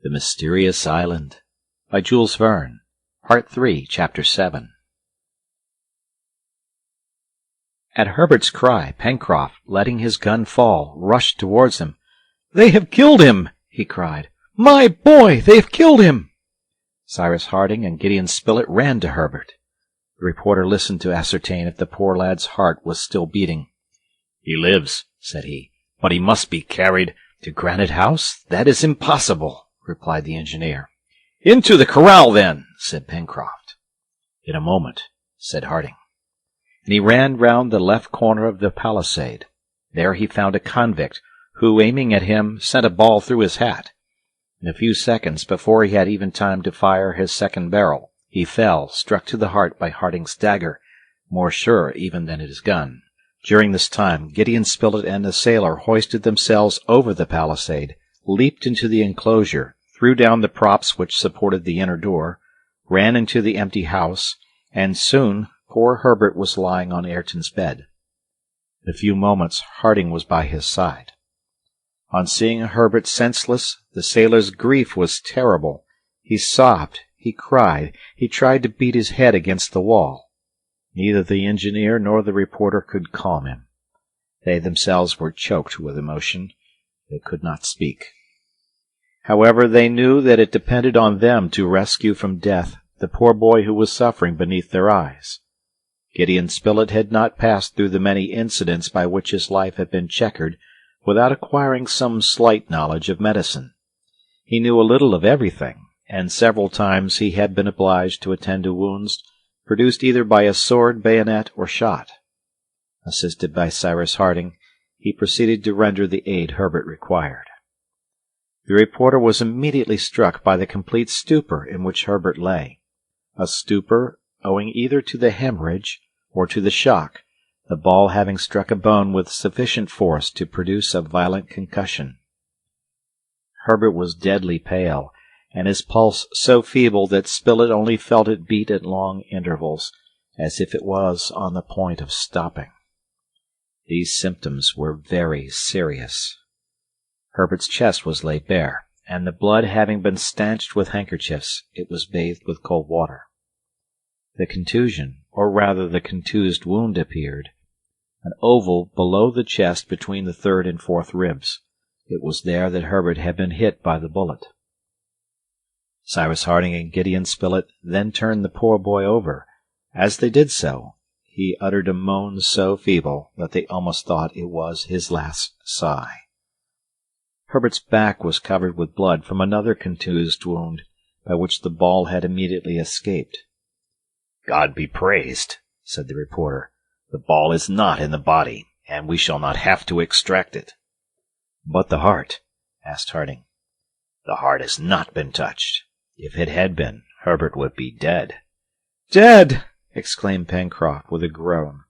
The Mysterious Island by Jules Verne, Part 3, Chapter 7. At Herbert's cry, Pencroft, letting his gun fall, rushed towards him. "They have killed him!" he cried. "My boy! They have killed him!" Cyrus Harding and Gideon Spillett ran to Herbert. The reporter listened to ascertain if the poor lad's heart was still beating. "He lives," said he, "but he must be carried to Granite House? That is impossible," replied the engineer. "Into the corral, then," said Pencroft. "In a moment," said Harding. And he ran round the left corner of the palisade. There he found a convict, who, aiming at him, sent a ball through his hat. In a few seconds, before he had even time to fire his second barrel, he fell, struck to the heart by Harding's dagger, more sure even than his gun. During this time, Gideon Spillett and the sailor hoisted themselves over the palisade, leaped into the enclosure, threw down the props which supported the inner door, ran into the empty house, and soon poor Herbert was lying on Ayrton's bed. In a few moments Harding was by his side. On seeing Herbert senseless, the sailor's grief was terrible. He sobbed, he cried, he tried to beat his head against the wall. Neither the engineer nor the reporter could calm him. They themselves were choked with emotion. They could not speak. However, they knew that it depended on them to rescue from death the poor boy who was suffering beneath their eyes. Gideon Spillett had not passed through the many incidents by which his life had been checkered without acquiring some slight knowledge of medicine. He knew a little of everything, and several times he had been obliged to attend to wounds produced either by a sword, bayonet, or shot. Assisted by Cyrus Harding, he proceeded to render the aid Herbert required. The reporter was immediately struck by the complete stupor in which Herbert lay, a stupor owing either to the hemorrhage or to the shock, the ball having struck a bone with sufficient force to produce a violent concussion. Herbert was deadly pale, and his pulse so feeble that Spillett only felt it beat at long intervals, as if it was on the point of stopping. These symptoms were very serious. Herbert's chest was laid bare, and the blood having been stanched with handkerchiefs, it was bathed with cold water. The contusion, or rather the contused wound, appeared, an oval below the chest between the third and fourth ribs. It was there that Herbert had been hit by the bullet. Cyrus Harding and Gideon Spillett then turned the poor boy over. As they did so, he uttered a moan so feeble that they almost thought it was his last sigh. Herbert's back was covered with blood from another contused wound, by which the ball had immediately escaped. "God be praised," said the reporter. "The ball is not in the body, and we shall not have to extract it." "But the heart?" asked Harding. "The heart has not been touched. If it had been, Herbert would be dead." "Dead!" exclaimed Pencroft with a groan.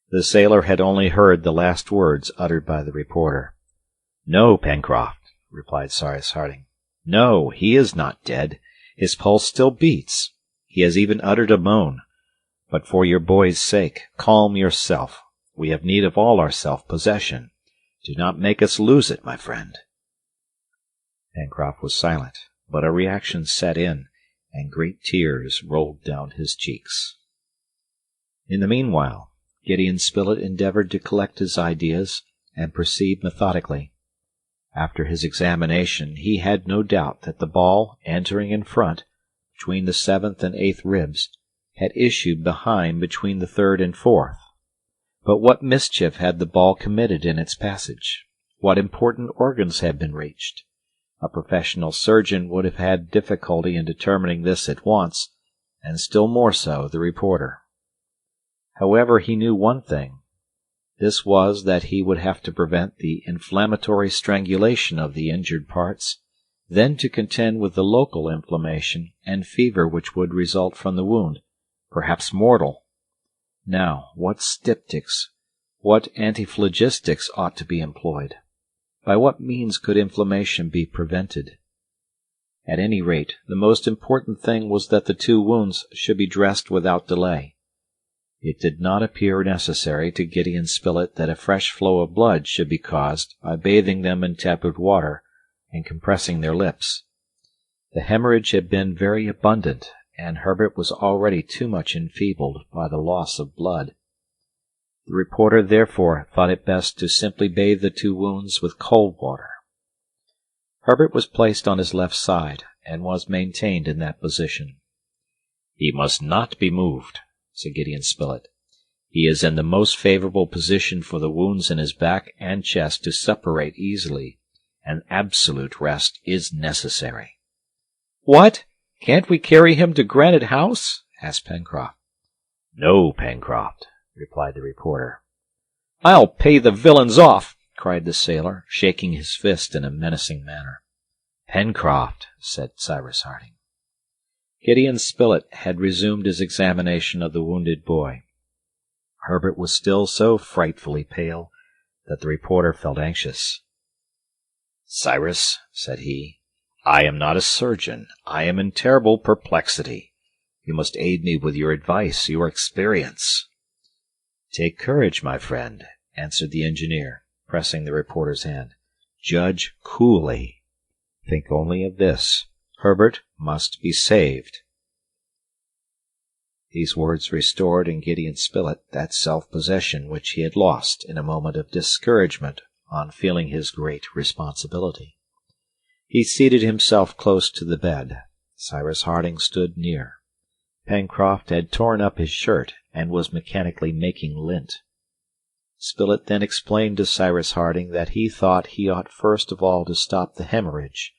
The sailor had only heard the last words uttered by the reporter. "No, Pencroft," replied Cyrus Harding. "No, he is not dead. His pulse still beats. He has even uttered a moan. But for your boy's sake, calm yourself. We have need of all our self-possession. Do not make us lose it, my friend." Pencroft was silent, but a reaction set in, and great tears rolled down his cheeks. In the meanwhile, Gideon Spillett endeavored to collect his ideas and proceed methodically. After his examination, he had no doubt that the ball, entering in front, between the seventh and eighth ribs, had issued behind between the third and fourth. But what mischief had the ball committed in its passage? What important organs had been reached? A professional surgeon would have had difficulty in determining this at once, and still more so the reporter. However, he knew one thing. This was that he would have to prevent the inflammatory strangulation of the injured parts, then to contend with the local inflammation and fever which would result from the wound, perhaps mortal. Now, what styptics, what antiphlogistics ought to be employed? By what means could inflammation be prevented? At any rate, the most important thing was that the two wounds should be dressed without delay. It did not appear necessary to Gideon Spillett that a fresh flow of blood should be caused by bathing them in tepid water and compressing their lips. The hemorrhage had been very abundant, and Herbert was already too much enfeebled by the loss of blood. The reporter therefore thought it best to simply bathe the 2 wounds with cold water. Herbert was placed on his left side, and was maintained in that position. "He must not be moved," said Gideon Spillett. "He is in the most favorable position for the wounds in his back and chest to suppurate easily, and absolute rest is necessary." "What? Can't we carry him to Granite House?" asked Pencroft. "No, Pencroft," replied the reporter. "I'll pay the villains off!" cried the sailor, shaking his fist in a menacing manner. "Pencroft," said Cyrus Harding. Gideon Spillett had resumed his examination of the wounded boy. Herbert was still so frightfully pale that the reporter felt anxious. "Cyrus," said he, "I am not a surgeon. I am in terrible perplexity. You must aid me with your advice, your experience." "Take courage, my friend," answered the engineer, pressing the reporter's hand. "Judge coolly. Think only of this: Herbert must be saved." These words restored in Gideon Spillett that self-possession which he had lost in a moment of discouragement on feeling his great responsibility. He seated himself close to the bed. Cyrus Harding stood near. Pencroft had torn up his shirt and was mechanically making lint. Spillett then explained to Cyrus Harding that he thought he ought first of all to stop the hemorrhage,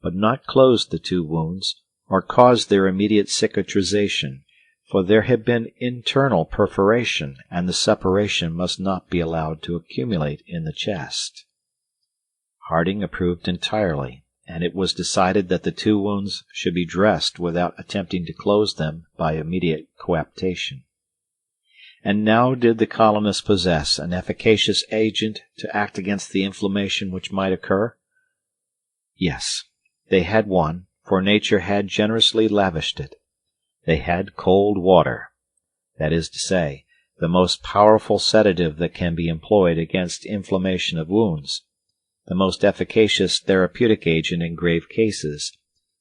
but not close the 2 wounds, or cause their immediate cicatrization, for there had been internal perforation, and the suppuration must not be allowed to accumulate in the chest. Harding approved entirely, and it was decided that the 2 wounds should be dressed without attempting to close them by immediate coaptation. And now did the colonists possess an efficacious agent to act against the inflammation which might occur? Yes, they had one, for nature had generously lavished it. They had cold water, that is to say, the most powerful sedative that can be employed against inflammation of wounds, the most efficacious therapeutic agent in grave cases,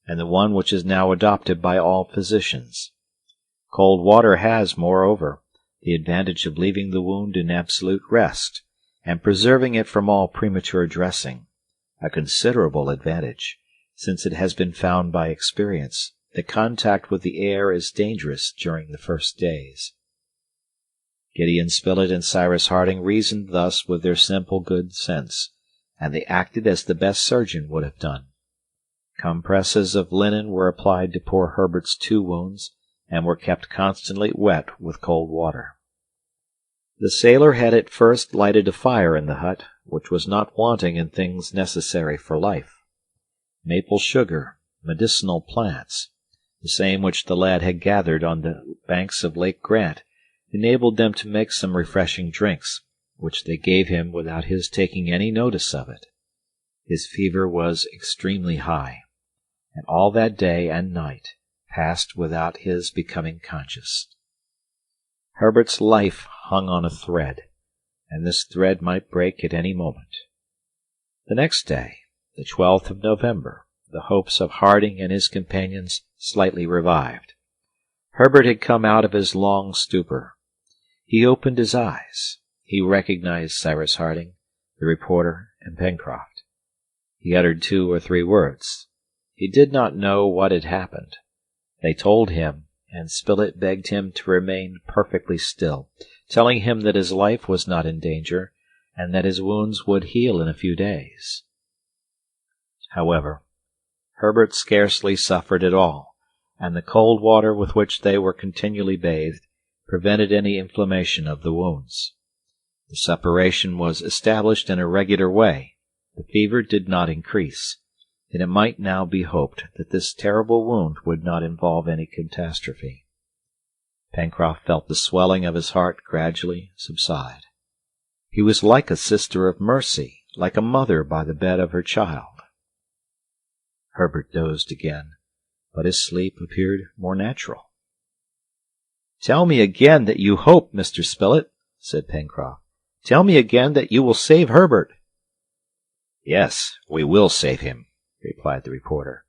and the one which is now adopted by all physicians. Cold water has, moreover, the advantage of leaving the wound in absolute rest, and preserving it from all premature dressing, a considerable advantage, since it has been found by experience that contact with the air is dangerous during the first days. Gideon Spillett and Cyrus Harding reasoned thus with their simple good sense, and they acted as the best surgeon would have done. Compresses of linen were applied to poor Herbert's 2 wounds, and were kept constantly wet with cold water. The sailor had at first lighted a fire in the hut, which was not wanting in things necessary for life. Maple sugar, medicinal plants, the same which the lad had gathered on the banks of Lake Grant, enabled them to make some refreshing drinks, which they gave him without his taking any notice of it. His fever was extremely high, and all that day and night passed without his becoming conscious. Herbert's life hung on a thread, and this thread might break at any moment. The next day, the 12th of November, the hopes of Harding and his companions slightly revived. Herbert had come out of his long stupor. He opened his eyes. He recognized Cyrus Harding, the reporter, and Pencroft. He uttered 2 or 3 words. He did not know what had happened. They told him, and Spillett begged him to remain perfectly still, telling him that his life was not in danger, and that his wounds would heal in a few days. However, Herbert scarcely suffered at all, and the cold water with which they were continually bathed prevented any inflammation of the wounds. The suppuration was established in a regular way. The fever did not increase, and it might now be hoped that this terrible wound would not involve any catastrophe. Pencroft felt the swelling of his heart gradually subside. He was like a sister of mercy, like a mother by the bed of her child. Herbert dozed again, but his sleep appeared more natural. "Tell me again that you hope, Mr. Spillett," said Pencroft. "Tell me again that you will save Herbert." "Yes, we will save him," replied the reporter.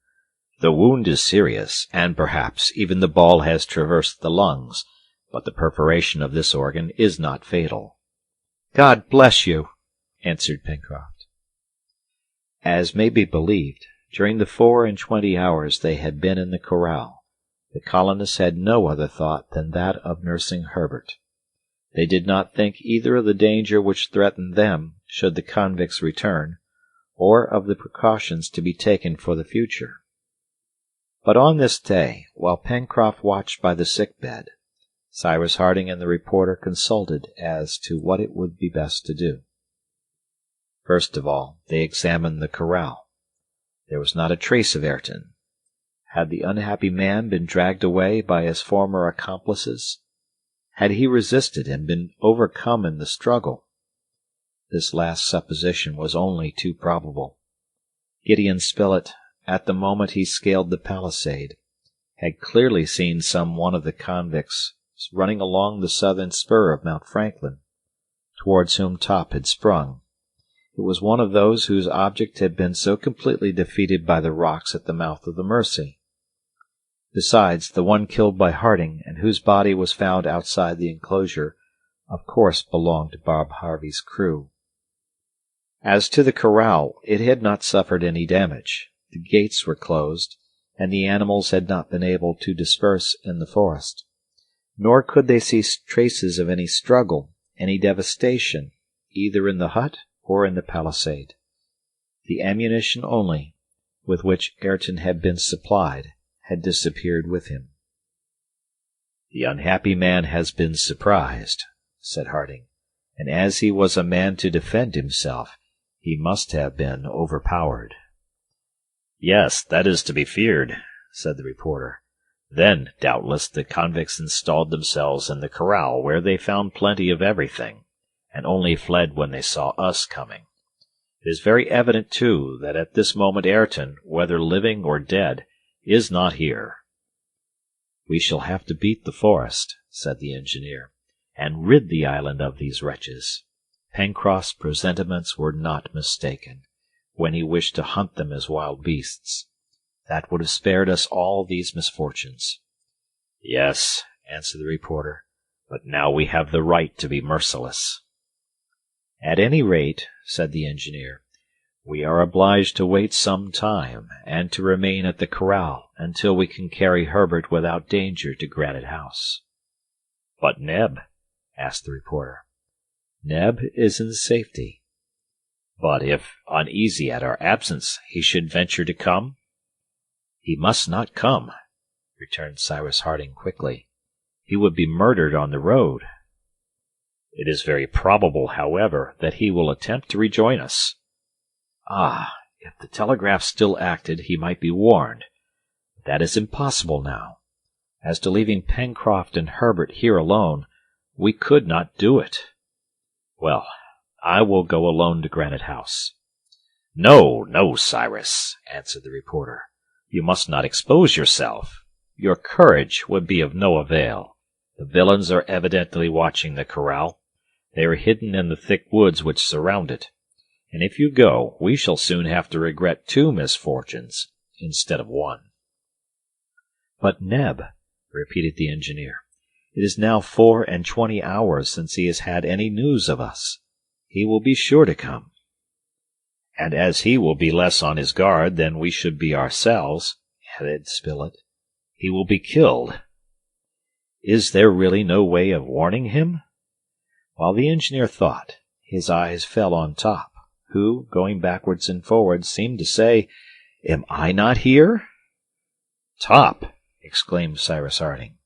The wound is serious, and perhaps even the ball has traversed the lungs, but the perforation of this organ is not fatal." "God bless you," answered Pencroft. As may be believed, during the 24 hours they had been in the corral, the colonists had no other thought than that of nursing Herbert. They did not think either of the danger which threatened them should the convicts return, or of the precautions to be taken for the future. But on this day, while Pencroft watched by the sick-bed, Cyrus Harding and the reporter consulted as to what it would be best to do. First of all, they examined the corral. There was not a trace of Ayrton. Had the unhappy man been dragged away by his former accomplices? Had he resisted and been overcome in the struggle? This last supposition was only too probable. Gideon Spillett, at the moment he scaled the palisade, had clearly seen some one of the convicts running along the southern spur of Mount Franklin, towards whom Top had sprung. It was one of those whose object had been so completely defeated by the rocks at the mouth of the Mercy. Besides, the one killed by Harding, and whose body was found outside the enclosure, of course belonged to Bob Harvey's crew. As to the corral, it had not suffered any damage. The gates were closed, and the animals had not been able to disperse in the forest. Nor could they see traces of any struggle, any devastation, either in the hut or in the palisade. The ammunition only, with which Ayrton had been supplied, had disappeared with him. "The unhappy man has been surprised," said Harding, "and as he was a man to defend himself, he must have been overpowered." "Yes, that is to be feared," said the reporter. "Then, doubtless, the convicts installed themselves in the corral, where they found plenty of everything, and only fled when they saw us coming. It is very evident, too, that at this moment Ayrton, whether living or dead, is not here." "We shall have to beat the forest," said the engineer, "and rid the island of these wretches." Pencroft's presentiments were not mistaken when he wished to hunt them as wild beasts. That would have spared us all these misfortunes. "Yes," answered the reporter, "but now we have the right to be merciless." "At any rate," said the engineer, "we are obliged to wait some time, and to remain at the corral until we can carry Herbert without danger to Granite House." "But Neb?" asked the reporter. "Neb is in safety." "But if, uneasy at our absence, he should venture to come?" "He must not come," returned Cyrus Harding quickly. "He would be murdered on the road." "It is very probable, however, that he will attempt to rejoin us." "Ah, if the telegraph still acted, he might be warned. But that is impossible now. As to leaving Pencroft and Herbert here alone, we could not do it." "Well, I will go alone to Granite House." "No, no, Cyrus," answered the reporter. "You must not expose yourself. Your courage would be of no avail. The villains are evidently watching the corral. They are hidden in the thick woods which surround it, and if you go, we shall soon have to regret 2 misfortunes instead of 1. "But Neb," repeated the engineer. "It is now 24 hours since he has had any news of us. He will be sure to come." "And as he will be less on his guard than we should be ourselves," added Spilett, "he will be killed." "Is there really no way of warning him?" While the engineer thought, his eyes fell on Top, who, going backwards and forwards, seemed to say, "Am I not here?" "Top!" exclaimed Cyrus Harding.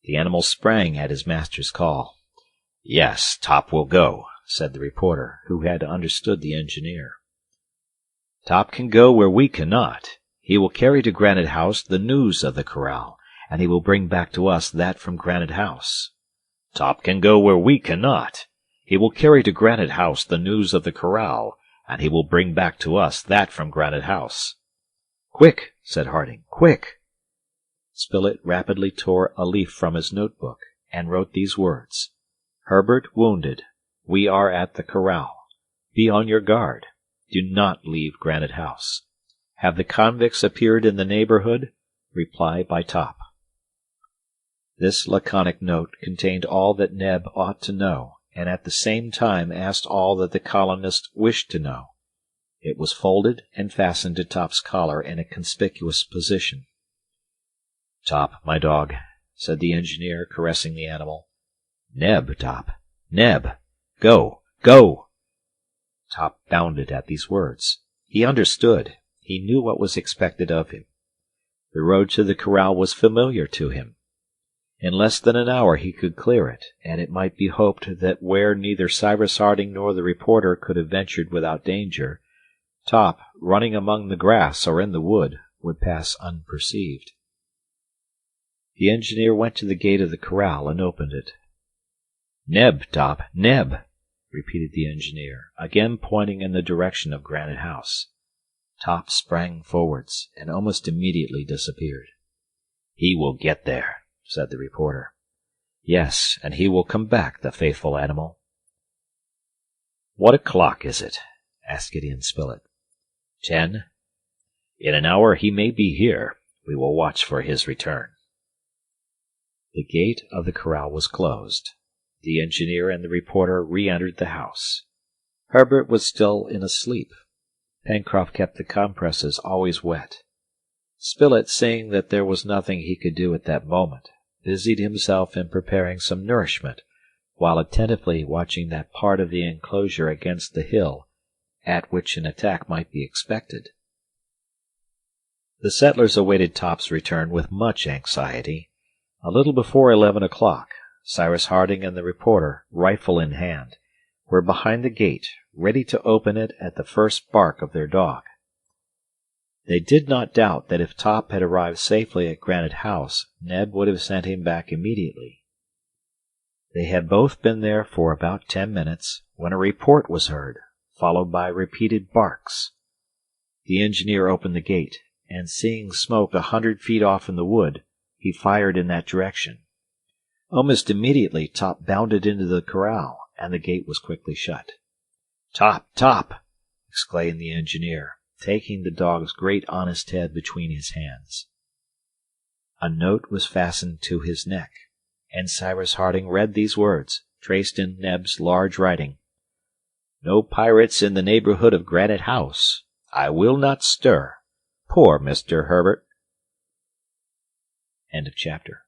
The animal sprang at his master's call. "Yes, Top will go," said the reporter, who had understood the engineer. "Top can go where we cannot. He will carry to Granite House the news of the corral, and he will bring back to us that from Granite House." "Top can go where we cannot. He will carry to Granite House the news of the corral, and he will bring back to us that from Granite House." "Quick!" said Harding. "Quick!" Spilett rapidly tore a leaf from his notebook, and wrote these words: "Herbert wounded. We are at the corral. Be on your guard. Do not leave Granite House. Have the convicts appeared in the neighborhood? Reply by Top. This laconic note contained all that Neb ought to know, and at the same time asked all that the colonist wished to know. It was folded and fastened to Top's collar in a conspicuous position. "Top, my dog," said the engineer, caressing the animal. "Neb, Top, Neb! Go, go!" Top bounded at these words. He understood. He knew what was expected of him. The road to the corral was familiar to him. In less than an hour he could clear it, and it might be hoped that where neither Cyrus Harding nor the reporter could have ventured without danger, Top, running among the grass or in the wood, would pass unperceived. The engineer went to the gate of the corral and opened it. "Neb, Top, Neb!" repeated the engineer, again pointing in the direction of Granite House. Top sprang forwards, and almost immediately disappeared. "He will get there," said the reporter. "Yes, and he will come back, the faithful animal." "What o'clock is it?" asked Gideon Spillett. 10. In an hour he may be here. We will watch for his return. The gate of the corral was closed. The engineer and the reporter re-entered the house. Herbert was still in a sleep. Pencroft kept the compresses always wet. Spilett, seeing that there was nothing he could do at that moment, busied himself in preparing some nourishment, while attentively watching that part of the enclosure against the hill at which an attack might be expected. The settlers awaited Top's return with much anxiety. A little before 11 o'clock, Cyrus Harding and the reporter, rifle in hand, were behind the gate, ready to open it at the first bark of their dog. They did not doubt that if Top had arrived safely at Granite House, Neb would have sent him back immediately. They had both been there for about 10 minutes, when a report was heard, followed by repeated barks. The engineer opened the gate, and seeing smoke 100 feet off in the wood, he fired in that direction. Almost immediately Top bounded into the corral, and the gate was quickly shut. "Top, Top!" exclaimed the engineer, taking the dog's great honest head between his hands. A note was fastened to his neck, and Cyrus Harding read these words, traced in Neb's large writing: "No pirates in the neighborhood of Granite House. I will not stir. Poor Mr. Herbert." End of chapter.